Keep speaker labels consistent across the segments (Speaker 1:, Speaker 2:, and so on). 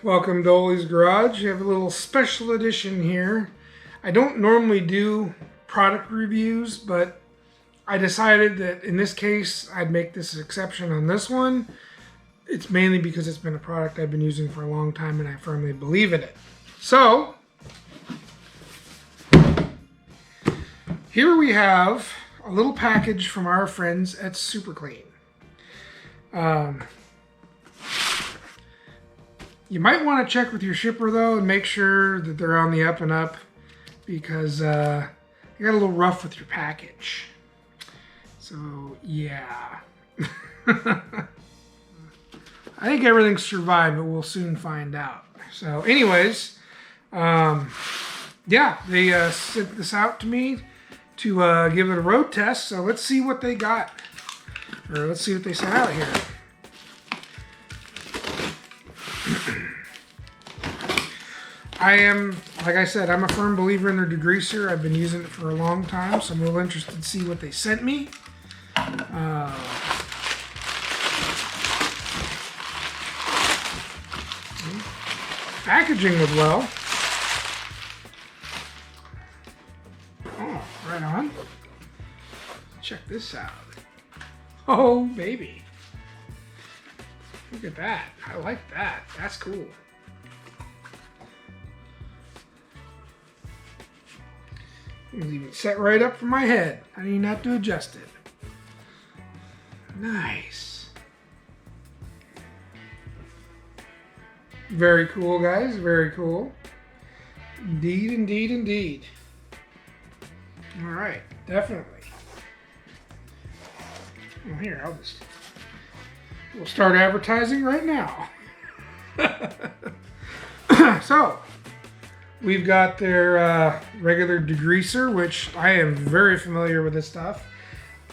Speaker 1: Welcome to Ollie's Garage. You have a little special edition here. I don't normally do product reviews, but I decided that in this case I'd make this exception on this one. It's mainly because it's been a product I've been using for a long time and I firmly believe in it. So, here we have a little package from our friends at Super Clean. You might want to check with your shipper though and make sure that they're on the up and up, because you got a little rough with your package. So yeah. I think everything survived, but we'll soon find out. So anyways, yeah, they sent this out to me to give it a road test. So let's see what they got, or let's see what they sent out here. I am, like I said, I'm a firm believer in their degreaser. I've been using it for a long time, so I'm a little interested to see what they sent me. Packaging was well. Oh, right on. Check this out. Oh, baby. Look at that. I like that. That's cool. It was even set right up for my head. I didn't even have to adjust it. Nice. Very cool, guys. Very cool. Indeed, indeed, indeed. All right, definitely. Well, here, we'll start advertising right now. So, we've got their regular degreaser, which I am very familiar with this stuff.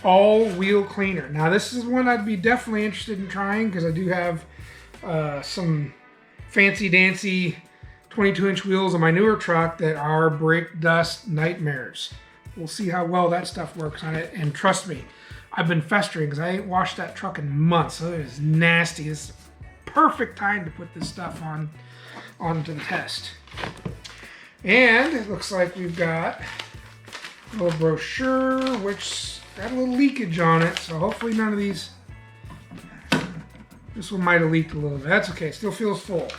Speaker 1: All wheel cleaner. Now this is one I'd be definitely interested in trying, because I do have some fancy dancy 22-inch wheels on my newer truck that are brake dust nightmares. We'll see how well that stuff works on it, and trust me, I've been festering because I ain't washed that truck in months, so it is nasty. It's the perfect time to put this stuff onto the test. And it looks like we've got a little brochure, which got a little leakage on it, so hopefully none of these. This one might have leaked a little bit. That's okay, still feels full.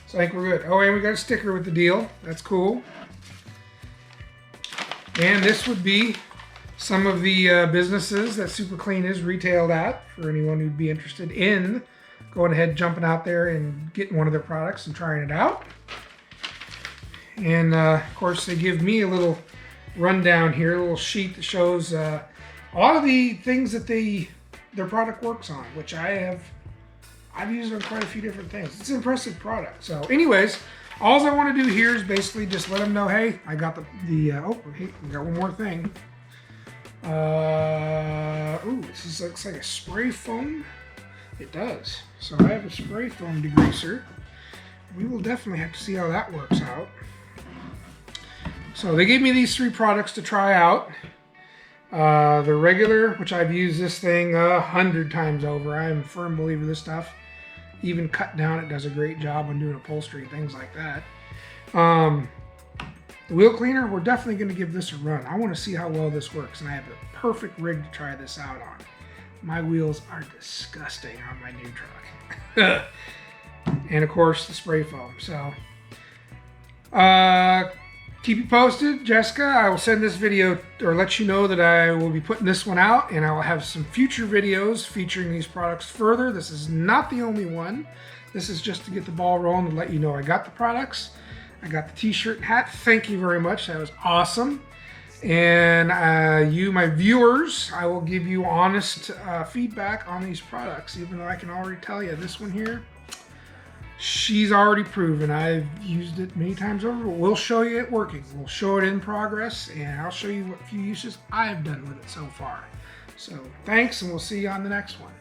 Speaker 1: So I think we're good. Oh, and we got a sticker with the deal. That's cool. And this would be some of the businesses that Super Clean is retailed at, for anyone who'd be interested in going ahead, jumping out there and getting one of their products and trying it out. And of course, they give me a little rundown here, a little sheet that shows a lot of the things that their product works on, which I've used on quite a few different things. It's an impressive product. So anyways, all I want to do here is basically just let them know, hey, I got oh, hey, we got one more thing. Ooh, this looks like a spray foam. It does. So I have a spray foam degreaser. We will definitely have to see how that works out. So they gave me these 3 products to try out. The regular, which I've used this thing 100 times over. I am a firm believer of this stuff. Even cut down, it does a great job on doing upholstery and things like that. The wheel cleaner, we're definitely going to give this a run. I want to see how well this works, and I have the perfect rig to try this out on. My wheels are disgusting on my new truck. And of course, the spray foam. So, keep you posted, Jessica. I will send this video, or let you know that I will be putting this one out, and I will have some future videos featuring these products further. This is not the only one. This is just to get the ball rolling and let you know I got the products. I got the t-shirt and hat. Thank you very much. That was awesome. And you, my viewers, I will give you honest feedback on these products, even though I can already tell you this one here, she's already proven. I've used it many times over. We'll show you it working. We'll show it in progress, and I'll show you what few uses I've done with it so far. So thanks, and we'll see you on the next one.